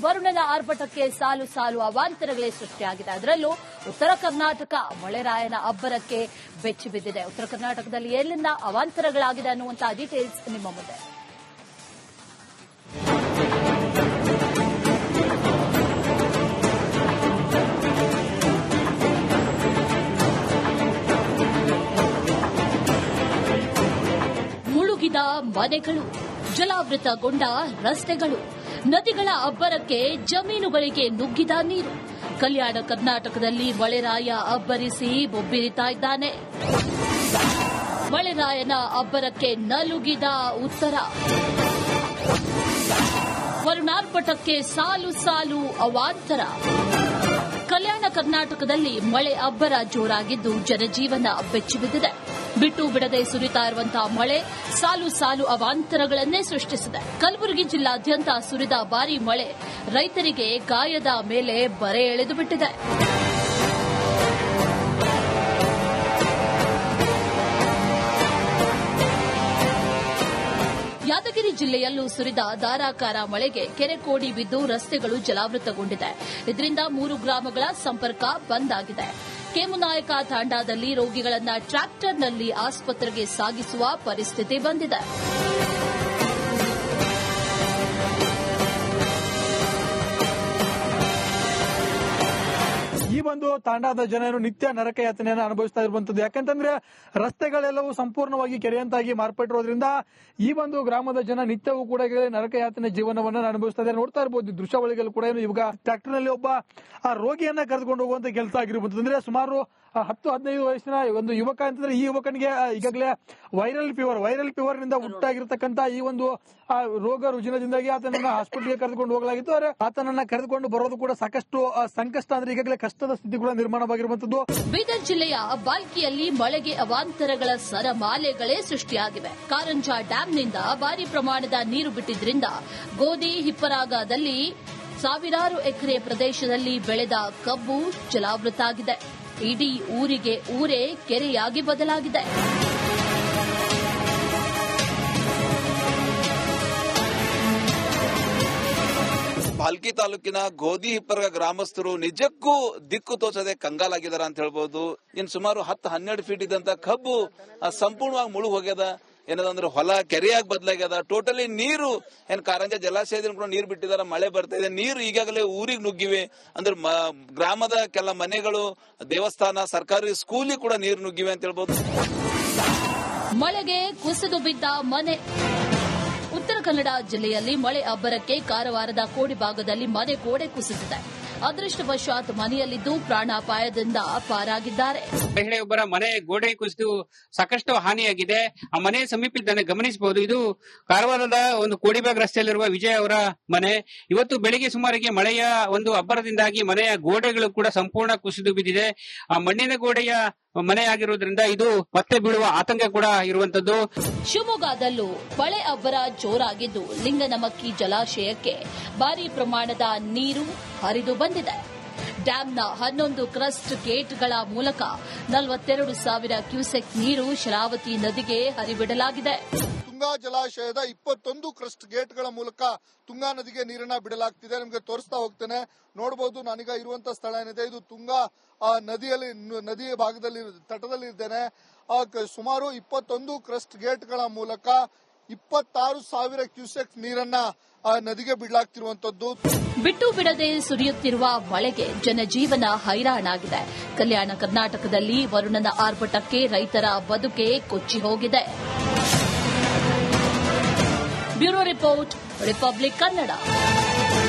ವರುಣನ ಆರ್ಭಟಕ್ಕೆ ಸಾಲು ಸಾಲು ಅವಾಂತರಗಳೇ ಸೃಷ್ಟಿಯಾಗಿದೆ. ಅದರಲ್ಲೂ ಉತ್ತರ ಕರ್ನಾಟಕ ಮಳೆರಾಯನ ಅಬ್ಬರಕ್ಕೆ ಬೆಚ್ಚಿ ಬಿದ್ದಿದೆ. ಉತ್ತರ ಕರ್ನಾಟಕದಲ್ಲಿ ಎಲ್ಲಿಂದ ಅವಾಂತರಗಳಾಗಿದೆ ಅನ್ನುವಂತಹ ಡೀಟೇಲ್ಸ್ ನಿಮ್ಮ ಮುಂದೆ. ಮುಳುಗಿದ ಮನೆಗಳು, ಜಲಾವೃತಗೊಂಡ ರಸ್ತೆಗಳು, ನದಿಗಳ ಅಬ್ಬರಕ್ಕೆ ಜಮೀನುಗಳಿಗೆ ನುಗ್ಗಿದ ನೀರು. ಕಲ್ಯಾಣ ಕರ್ನಾಟಕದಲ್ಲಿ ಮಳೆರಾಯ ಅಬ್ಬರಿಸಿ ಬೊಬ್ಬಿರಿತಾ ಇದ್ದಾನೆ. ಮಳೆರಾಯನ ಅಬ್ಬರಕ್ಕೆ ನಲುಗಿದ ಉತ್ತರ. ವರುಣಾರ್ಭಟಕ್ಕೆ ಸಾಲು ಸಾಲು ಅವಾಂತರ. ಕಲ್ಯಾಣ ಕರ್ನಾಟಕದಲ್ಲಿ ಮಳೆ ಅಬ್ಬರ ಜೋರಾಗಿದ್ದು ಜನಜೀವನ ಬೆಚ್ಚಿಬಿದ್ದಿದೆ. ಬಿಟ್ಟು ಬಿಡದೆ ಸುರಿತಾ ಇರುವಂತಹ ಮಳೆ ಸಾಲು ಸಾಲು ಅವಾಂತರಗಳನ್ನೇ ಸೃಷ್ಟಿಸಿದೆ. ಕಲಬುರಗಿ ಜಿಲ್ಲಾದ್ಯಂತ ಸುರಿದ ಭಾರೀ ಮಳೆ ರೈತರಿಗೆ ಗಾಯದ ಮೇಲೆ ಬರೆ ಎಳೆದು ಬಿಟ್ಟಿದೆ. ಯಾದಗಿರಿ ಜಿಲ್ಲೆಯಲ್ಲೂ ಸುರಿದ ಧಾರಾಕಾರ ಮಳೆಗೆ ಕೆರೆ ಕೋಡಿ ಬಿದ್ದು ರಸ್ತೆಗಳು ಜಲಾವೃತಗೊಂಡಿದೆ. ಇದರಿಂದ 3 ಗ್ರಾಮಗಳ ಸಂಪರ್ಕ ಬಂದ್ ಆಗಿದೆ. ಕೇಮುನಾಯಕ ತಾಂಡಾದಲ್ಲಿ ರೋಗಿಗಳನ್ನು ಟ್ರ್ಯಾಕ್ಟರ್ನಲ್ಲಿ ಆಸ್ಪತ್ರೆಗೆ ಸಾಗಿಸುವ ಪರಿಸ್ಥಿತಿ ಬಂದಿದೆ. ಈ ಒಂದು ತಾಂಡಾದ ಜನರು ನಿತ್ಯ ನರಕ ಯಾತನೆಯನ್ನು ಅನುಭವಿಸ್ತಾ ಇರುವಂತದ್ದು. ಯಾಕಂತಂದ್ರೆ ರಸ್ತೆಗಳೆಲ್ಲವೂ ಸಂಪೂರ್ಣವಾಗಿ ಕೆರೆಯಂತಾಗಿ ಮಾರ್ಪಟ್ಟಿರೋದ್ರಿಂದ ಈ ಒಂದು ಗ್ರಾಮದ ಜನ ನಿತ್ಯವೂ ಕೂಡ ನರಕ ಯಾತನೆ ಜೀವನವನ್ನು ಅನುಭವಿಸ್ತಾ ಇದ್ದಾರೆ. ನೋಡ್ತಾ ಇರಬಹುದು ದೃಶ್ಯಾವಳಿಗಳು ಕೂಡ ಇವಾಗ ಟ್ರ್ಯಾಕ್ಟರ್ ನಲ್ಲಿ ಒಬ್ಬ ರೋಗಿಯನ್ನ ಕರೆದುಕೊಂಡು ಹೋಗುವಂತ ಕೆಲಸ ಆಗಿರಬಹುದು. ಅಂದ್ರೆ ಸುಮಾರು 10-15 ವಯಸ್ಸಿನ ಒಂದು ಯುವಕ ಅಂತಂದ್ರೆ ಈ ಯುವಕನಿಗೆ ಈಗಾಗಲೇ ವೈರಲ್ ಫೀವರ್ ನಿಂದ ಉಂಟಾಗಿರ್ತಕ್ಕಂಥ ಈ ಒಂದು ರೋಗ ರುಜಿನದಿಂದಾಗಿ ಆತನನ್ನ ಹಾಸ್ಪಿಟಲ್ಗೆ ಕರೆದುಕೊಂಡು ಹೋಗಲಾಗಿತ್ತು. ಆದರೆ ಆತನನ್ನ ಕರೆದುಕೊಂಡು ಬರೋದು ಕೂಡ ಸಾಕಷ್ಟು ಸಂಕಷ್ಟ, ಅಂದ್ರೆ ಈಗಾಗಲೇ ಕಷ್ಟದ ಸ್ಥಿತಿ ಕೂಡ ನಿರ್ಮಾಣವಾಗಿರುವಂತದ್ದು. ಬೀದರ್ ಜಿಲ್ಲೆಯ ಬಾಲ್ಕಿಯಲ್ಲಿ ಮಳೆಗೆ ಅವಾಂತರಗಳ ಸರಮಾಲೆಗಳೇ ಸೃಷ್ಟಿಯಾಗಿವೆ. ಕಾರಂಜಾ ಡ್ಯಾಂನಿಂದ ಭಾರಿ ಪ್ರಮಾಣದ ನೀರು ಬಿಟ್ಟಿದ್ರಿಂದ ಗೋಧಿ ಹಿಪ್ಪರಾಗದಲ್ಲಿ ಸಾವಿರಾರು ಎಕರೆ ಪ್ರದೇಶದಲ್ಲಿ ಬೆಳೆದ ಕಬ್ಬು ಜಲಾವೃತ ಆಗಿದೆ. ಇಡೀ ಊರೇ ಕೆರೆಯಾಗಿ ಬದಲಾಗಿದೆ. ಬಾಲ್ಕಿ ತಾಲೂಕಿನ ಗೋಧಿ ಹಿಪ್ಪರಗ ಗ್ರಾಮಸ್ಥರು ನಿಜಕ್ಕೂ ದಿಕ್ಕು ತೋಚದೆ ಕಂಗಾಲಾಗಿದಾರ ಅಂತ ಹೇಳ್ಬಹುದು. ಇನ್ ಸುಮಾರು 10-12 ಫೀಟ್ ಇದ್ದಂತ ಕಬ್ಬು ಸಂಪೂರ್ಣವಾಗಿ ಮುಳುಗ್ ಹೋಗ್ಯದ. ಏನದಂದ್ರೆ ಹೊಲ ಕೆರೆಯಾಗಿ ಬದಲಾಗ್ಯದ. ಟೋಟಲಿ ನೀರು ಏನ್ ಕಾರಂಜ ಜಲಾಶಯದಿಂದ ಕೂಡ ನೀರು ಬಿಟ್ಟಿದಾರ. ಮಳೆ ಬರ್ತಾ ಇದೆ, ನೀರು ಈಗಾಗಲೇ ಊರಿಗೆ ನುಗ್ಗಿವೆ. ಅಂದ್ರೆ ಗ್ರಾಮದ ಕೆಲ ಮನೆಗಳು, ದೇವಸ್ಥಾನ, ಸರ್ಕಾರಿ ಸ್ಕೂಲಿಗೆ ಕೂಡ ನೀರು ನುಗ್ಗಿವೆ ಅಂತ ಹೇಳ್ಬೋದು. ಮಳೆಗೆ ಕುಸಿದು ಬಿದ್ದ ಮನೆ. ಉತ್ತರ ಕನ್ನಡ ಜಿಲ್ಲೆಯಲ್ಲಿ ಮಳೆ ಅಬ್ಬರಕ್ಕೆ ಕಾರವಾರದ ಕೋಡಿ ಭಾಗದಲ್ಲಿ ಮನೆ ಗೋಡೆ ಕುಸಿದಿದೆ. ಅದೃಷ್ಟವಶಾತ್ ಮನೆಯಲ್ಲಿದ್ದು ಪ್ರಾಣಾಪಾಯದಿಂದ ಪಾರಾಗಿದ್ದಾರೆ. ಮಹಿಳೆಯೊಬ್ಬರ ಮನೆ ಗೋಡೆ ಕುಸಿದು ಸಾಕಷ್ಟು ಹಾನಿಯಾಗಿದೆ. ಆ ಮನೆ ಸಮೀಪಿದ್ದನ್ನು ಗಮನಿಸಬಹುದು. ಇದು ಕಾರವಾರದ ಒಂದು ಕೋಡಿಬಾಗ್ ರಸ್ತೆಯಲ್ಲಿರುವ ವಿಜಯ್ ಅವರ ಮನೆ. ಇವತ್ತು ಬೆಳಿಗ್ಗೆ ಸುಮಾರಿಗೆ ಮಳೆಯ ಒಂದು ಅಬ್ಬರದಿಂದಾಗಿ ಮನೆಯ ಗೋಡೆಗಳು ಕೂಡ ಸಂಪೂರ್ಣ ಕುಸಿದು ಬಿದ್ದಿದೆ. ಆ ಮಣ್ಣಿನ ಗೋಡೆಯ ಮನೆಯಾಗಿರುವುದರಿಂದ ಇದು ಮತ್ತೆ ಬೀಳುವ ಆತಂಕ ಕೂಡ ಇರುವಂತದ್ದು. ಶಿವಮೊಗ್ಗದಲ್ಲೂ ಮಳೆ ಅಬ್ಬರ ಜೋರಾಗಿದ್ದು ಲಿಂಗನಮಕ್ಕಿ ಜಲಾಶಯಕ್ಕೆ ಭಾರೀ ಪ್ರಮಾಣದ ನೀರು ಹರಿದು ಬಂದಿದೆ. ಡ್ಯಾಂನ 11 ಕ್ರಸ್ಟ್ ಗೇಟ್ಗಳ ಮೂಲಕ 42,000 ಕ್ಯೂಸೆಕ್ ನೀರು ಶರಾವತಿ ನದಿಗೆ ಹರಿಬಿಡಲಾಗಿದೆ. ತುಂಗಾ ಜಲಾಶಯದ 21 ಕ್ರಸ್ಟ್ ಗೇಟ್ಗಳ ಮೂಲಕ ತುಂಗಾ ನದಿಗೆ ನೀರನ್ನ ಬಿಡಲಾಗ್ತಿದೆ. ನಿಮಗೆ ತೋರಿಸ್ತಾ ಹೋಗ್ತೇನೆ. ನೋಡಬಹುದು, ನಾನೀಗ ಇರುವಂತಹ ಸ್ಥಳ ಏನಿದೆ ಇದು ತುಂಗಾ ನದಿಯ ಭಾಗದಲ್ಲಿ ತಟದಲ್ಲಿ ಇದ್ದೇನೆ. ಸುಮಾರು 21 ಕ್ರಸ್ಟ್ ಗೇಟ್ಗಳ ಮೂಲಕ 26,000 ಕ್ಯೂಸೆಕ್ ನೀರನ್ನ ನದಿಗೆ ಬಿಡಲಾಗ್ತಿರುವಂತದ್ದು. ಬಿಟ್ಟು ಬಿಡದೆ ಸುರಿಯುತ್ತಿರುವ ಮಳೆಗೆ ಜನಜೀವನ ಹೈರಾಣಾಗಿದೆ. ಕಲ್ಯಾಣ ಕರ್ನಾಟಕದಲ್ಲಿ ವರುಣನ ಆರ್ಭಟಕ್ಕೆ ರೈತರ ಬದುಕೆ ಕೊಚ್ಚಿ ಹೋಗಿದೆ. Bureau report, republic Kannada.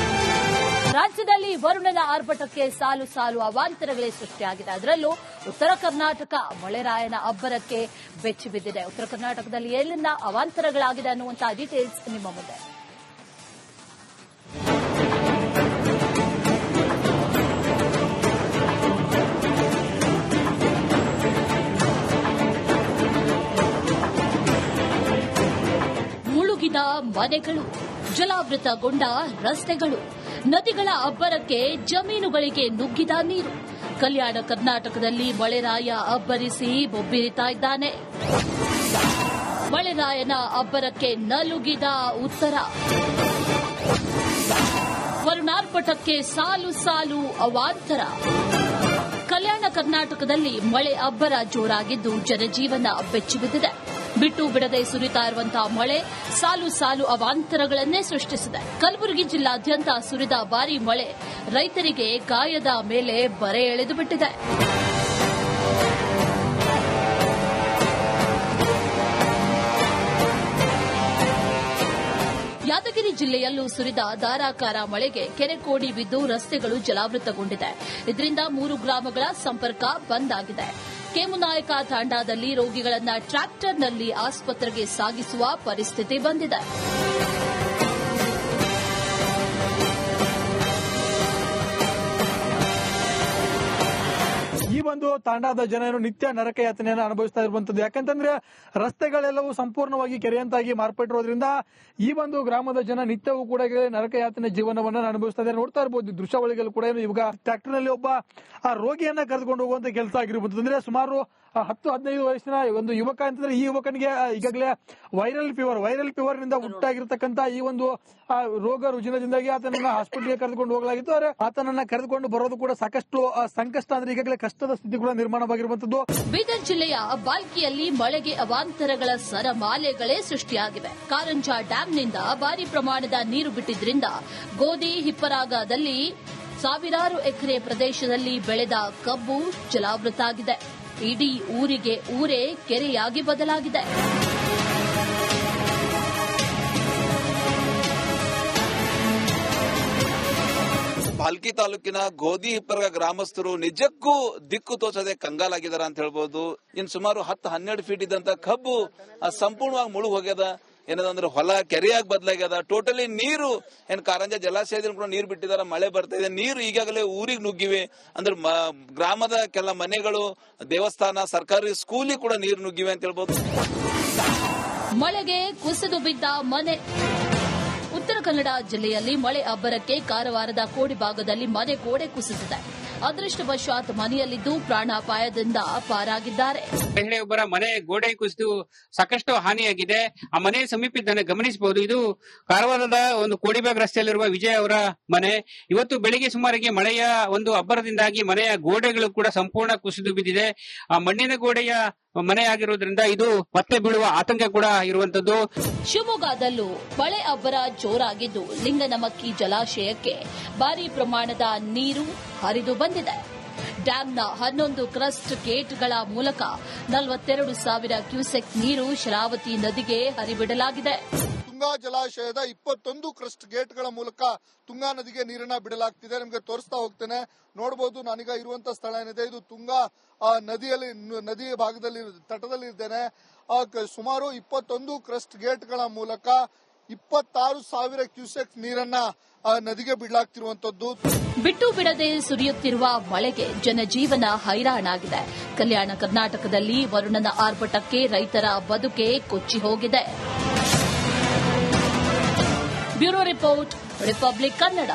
ರಾಜ್ಯದಲ್ಲಿ ವರುಣನ ಆರ್ಭಟಕ್ಕೆ ಸಾಲು ಸಾಲು ಅವಾಂತರಗಳೇ ಸೃಷ್ಟಿಯಾಗಿದೆ. ಅದರಲ್ಲೂ ಉತ್ತರ ಕರ್ನಾಟಕ ಮಳೆರಾಯನ ಅಬ್ಬರಕ್ಕೆ ಬೆಚ್ಚಿ ಬಿದ್ದಿದೆ. ಉತ್ತರ ಕರ್ನಾಟಕದಲ್ಲಿ ಎಲ್ಲಿಂದ ಅವಾಂತರಗಳಾಗಿದೆ ಅನ್ನುವಂತಹ ಡೀಟೇಲ್ಸ್ ನಿಮ್ಮ ಮುಂದೆ. ಮುಳುಗಿದ ಮನೆಗಳು, ಜಲಾವೃತಗೊಂಡ ರಸ್ತೆಗಳು, ನದಿಗಳ ಅಬ್ಬರಕ್ಕೆ ಜಮೀನುಗಳಿಗೆ ನುಗ್ಗಿದ ನೀರು. ಕಲ್ಯಾಣ ಕರ್ನಾಟಕದಲ್ಲಿ ಮಳೆರಾಯ ಅಬ್ಬರಿಸಿ ಬೊಬ್ಬಿರಿತಾ ಇದ್ದಾನೆ. ಮಳೆರಾಯನ ಅಬ್ಬರಕ್ಕೆ ನಲುಗಿದ ಉತ್ತರ. ವರುಣಾರ್ಪಟಕ್ಕೆ ಸಾಲು ಸಾಲು ಅವಾಂತರ. ಕಲ್ಯಾಣ ಕರ್ನಾಟಕದಲ್ಲಿ ಮಳೆ ಅಬ್ಬರ ಜೋರಾಗಿದ್ದು ಜನಜೀವನ ಬೆಚ್ಚಿಬಿದ್ದಿದೆ. ಬಿಟ್ಟು ಬಿಡದೆ ಸುರಿತಾ ಇರುವಂತಹ ಮಳೆ ಸಾಲು ಸಾಲು ಅವಾಂತರಗಳನ್ನೇ ಸೃಷ್ಟಿಸಿದೆ. ಕಲಬುರಗಿ ಜಿಲ್ಲಾದ್ಯಂತ ಸುರಿದ ಭಾರೀ ಮಳೆ ರೈತರಿಗೆ ಗಾಯದ ಮೇಲೆ ಬರೆ ಎಳೆದು ಬಿಟ್ಟಿದೆ. ಯಾದಗಿರಿ ಜಿಲ್ಲೆಯಲ್ಲೂ ಸುರಿದ ಧಾರಾಕಾರ ಮಳೆಗೆ ಕೆರೆ ಕೋಡಿ ಬಿದ್ದು ರಸ್ತೆಗಳು ಜಲಾವೃತಗೊಂಡಿದೆ. ಇದರಿಂದ 3 ಗ್ರಾಮಗಳ ಸಂಪರ್ಕ ಬಂದ್ ಆಗಿದೆ. ಕೇಮುನಾಯಕ ತಾಂಡಾದಲ್ಲಿ ರೋಗಿಗಳನ್ನು ಟ್ರ್ಯಾಕ್ಟರ್ನಲ್ಲಿ ಆಸ್ಪತ್ರೆಗೆ ಸಾಗಿಸುವ ಪರಿಸ್ಥಿತಿ ಬಂದಿದೆ. ಈ ಒಂದು ತಾಂಡಾದ ಜನರು ನಿತ್ಯ ನರಕ ಯಾತನೆಯನ್ನು ಅನುಭವಿಸ್ತಾ ಇರುವಂತದ್ದು. ಯಾಕಂತಂದ್ರೆ ರಸ್ತೆಗಳೆಲ್ಲವೂ ಸಂಪೂರ್ಣವಾಗಿ ಕೆರೆಯಂತಾಗಿ ಮಾರ್ಪಟ್ಟಿರೋದ್ರಿಂದ ಈ ಒಂದು ಗ್ರಾಮದ ಜನ ನಿತ್ಯವೂ ಕೂಡ ನರಕ ಯಾತನೆ ಜೀವನವನ್ನು ಅನುಭವಿಸ್ತಾ ಇದ್ದಾರೆ. ನೋಡ್ತಾ ಇರಬಹುದು ದೃಶ್ಯಾವಳಿಗಳು ಕೂಡ. ಇವಾಗ ಟ್ರ್ಯಾಕ್ಟರ್ ನಲ್ಲಿ ಒಬ್ಬ ಆ ರೋಗಿಯನ್ನ ಕರೆದುಕೊಂಡು ಹೋಗುವಂತ ಕೆಲಸ ಆಗಿರುವಂತದ್ದು. ಅಂದ್ರೆ ಸುಮಾರು 10-15 ವಯಸ್ಸಿನ ಒಂದು ಯುವಕ ಅಂತಂದ್ರೆ ಈ ಯುವಕನಿಗೆ ಈಗಾಗಲೇ ವೈರಲ್ ಫೀವರ್ ನಿಂದ ಉಂಟಾಗಿರ್ತಕ್ಕಂಥ ಈ ಒಂದು ರೋಗ ರುಜಿನದಿಂದಾಗಿ ಆತನನ್ನ ಹಾಸ್ಪಿಟಲ್ಗೆ ಕರೆದುಕೊಂಡು ಹೋಗಲಾಗಿತ್ತು. ಆದರೆ ಆತನನ್ನ ಕರೆದುಕೊಂಡು ಬರೋದು ಕೂಡ ಸಾಕಷ್ಟು ಸಂಕಷ್ಟ, ಅಂದ್ರೆ ಈಗಾಗಲೇ ಕಷ್ಟದ ಸ್ಥಿತಿ ಕೂಡ ನಿರ್ಮಾಣವಾಗಿರುವಂತದ್ದು. ಬೀದರ್ ಜಿಲ್ಲೆಯ ಬಾಲ್ಕಿಯಲ್ಲಿ ಮಳೆಗೆ ಅವಾಂತರಗಳ ಸರಮಾಲೆಗಳೇ ಸೃಷ್ಟಿಯಾಗಿವೆ. ಕಾರಂಜಾ ಡ್ಯಾಂನಿಂದ ಭಾರಿ ಪ್ರಮಾಣದ ನೀರು ಬಿಟ್ಟಿದ್ರಿಂದ ಗೋಧಿ ಹಿಪ್ಪರಾಗದಲ್ಲಿ ಸಾವಿರಾರು ಎಕರೆ ಪ್ರದೇಶದಲ್ಲಿ ಬೆಳೆದ ಕಬ್ಬು ಜಲಾವೃತ ಆಗಿದೆ. ಇಡೀ ಊರಿಗೆ ಊರೇ ಕೆರೆಯಾಗಿ ಬದಲಾಗಿದೆ. ಭಾಲ್ಕಿ ತಾಲೂಕಿನ ಗೋಧಿ ಹಿಪ್ಪರಗ ಗ್ರಾಮಸ್ಥರು ನಿಜಕ್ಕೂ ದಿಕ್ಕು ತೋಚದೆ ಕಂಗಾಲಾಗಿದಾರ ಅಂತ ಹೇಳ್ಬೋದು. ಇನ್ ಸುಮಾರು 10-12 ಫೀಟ್ ಇದ್ದಂತ ಕಬ್ಬು ಸಂಪೂರ್ಣವಾಗಿ ಮುಳುಗ್ ಹೋಗ್ಯದ. ಏನದಂದ್ರೆ ಹೊಲ ಕೆರೆಯಾಗಿ ಬದಲಾಗ್ಯದ. ಟೋಟಲಿ ನೀರು ಕಾರಂಜ ಜಲಾಶಯದಲ್ಲಿ ಕೂಡ ನೀರು ಬಿಟ್ಟಿದಾರ. ಮಳೆ ಬರ್ತಾ ಇದೆ. ನೀರು ಈಗಾಗಲೇ ಊರಿಗೆ ನುಗ್ಗಿವೆ. ಅಂದ್ರೆ ಗ್ರಾಮದ ಕೆಲ ಮನೆಗಳು, ದೇವಸ್ಥಾನ, ಸರ್ಕಾರಿ ಸ್ಕೂಲಿಗೆ ಕೂಡ ನೀರು ನುಗ್ಗಿವೆ ಅಂತ ಹೇಳ್ಬೋದು. ಮಳೆಗೆ ಕುಸಿದು ಬಿದ್ದ ಮನೆ. ಉತ್ತರ ಕನ್ನಡ ಜಿಲ್ಲೆಯಲ್ಲಿ ಮಳೆ ಅಬ್ಬರಕ್ಕೆ ಕಾರವಾರದ ಕೋಡಿ ಭಾಗದಲ್ಲಿ ಮನೆ ಗೋಡೆ ಕುಸಿದಿದೆ. ಅದೃಷ್ಟವಶಾತ್ ಮನೆಯಲ್ಲಿದ್ದು ಪ್ರಾಣಾಪಾಯದಿಂದ ಪಾರಾಗಿದ್ದಾರೆ. ಮಹಿಳೆಯೊಬ್ಬರ ಮನೆ ಗೋಡೆ ಕುಸಿದು ಸಾಕಷ್ಟು ಹಾನಿಯಾಗಿದೆ. ಆ ಮನೆ ಸಮೀಪದನ್ನು ಗಮನಿಸಬಹುದು. ಇದು ಕಾರವಾರದ ಒಂದು ಕೋಡಿಬಾಗ್ ರಸ್ತೆಯಲ್ಲಿರುವ ವಿಜಯ್ ಅವರ ಮನೆ. ಇವತ್ತು ಬೆಳಿಗ್ಗೆ ಸುಮಾರಿಗೆ ಮಳೆಯ ಒಂದು ಅಬ್ಬರದಿಂದಾಗಿ ಮನೆಯ ಗೋಡೆಗಳು ಕೂಡ ಸಂಪೂರ್ಣ ಕುಸಿದು ಬಿದ್ದಿದೆ. ಆ ಮಣ್ಣಿನ ಗೋಡೆಯ ಮನೆ ಆಗಿರುವುದರಿಂದ ಇದು ಮತ್ತೆ ಬೀಳುವ ಆತಂಕ ಕೂಡ ಇರುವಂತದ್ದು. ಶಿವಮೊಗ್ಗದಲ್ಲೂ ಮಳೆ ಅಬ್ಬರ ಜೋರಾಗಿದ್ದು ಲಿಂಗನಮಕ್ಕಿ ಜಲಾಶಯಕ್ಕೆ ಭಾರೀ ಪ್ರಮಾಣದ ನೀರು ಹರಿದು ಬಂದಿದೆ. ಡ್ಯಾಂನ 11 ಕ್ರಸ್ಟ್ ಗೇಟ್ಗಳ ಮೂಲಕ 42,000 ಕ್ಯೂಸೆಕ್ ನೀರು ಶರಾವತಿ ನದಿಗೆ ಹರಿಬಿಡಲಾಗಿದೆ. ತುಂಗಾ ಜಲಾಶಯದ 21 ಕ್ರಸ್ಟ್ ಗೇಟ್ಗಳ ಮೂಲಕ ತುಂಗಾ ನದಿಗೆ ನೀರನ್ನ ಬಿಡಲಾಗ್ತಿದೆ. ನಿಮಗೆ ತೋರಿಸ್ತಾ ಹೋಗ್ತೇನೆ. ನೋಡಬಹುದು, ನಾನೀಗ ಇರುವಂತ ಸ್ಥಳ ಏನಿದೆ ಇದು ತುಂಗಾ ನದಿಯ ಭಾಗದಲ್ಲಿ ತಟದಲ್ಲಿ ಇದ್ದೇನೆ. ಸುಮಾರು 21 ಕ್ರಸ್ಟ್ ಗೇಟ್ಗಳ ಮೂಲಕ 26,000 ಕ್ಯೂಸೆಕ್ ನೀರನ್ನ ನದಿಗೆ ಬಿಡಲಾಗ್ತಿರುವಂತದ್ದು. ಬಿಟ್ಟು ಬಿಡದೆ ಸುರಿಯುತ್ತಿರುವ ಮಳೆಗೆ ಜನಜೀವನ ಹೈರಾಣಾಗಿದೆ. ಕಲ್ಯಾಣ ಕರ್ನಾಟಕದಲ್ಲಿ ವರುಣನ ಆರ್ಭಟಕ್ಕೆ ರೈತರ ಬದುಕೆ ಕೊಚ್ಚಿ ಹೋಗಿದೆ. Bureau report, republic Kannada.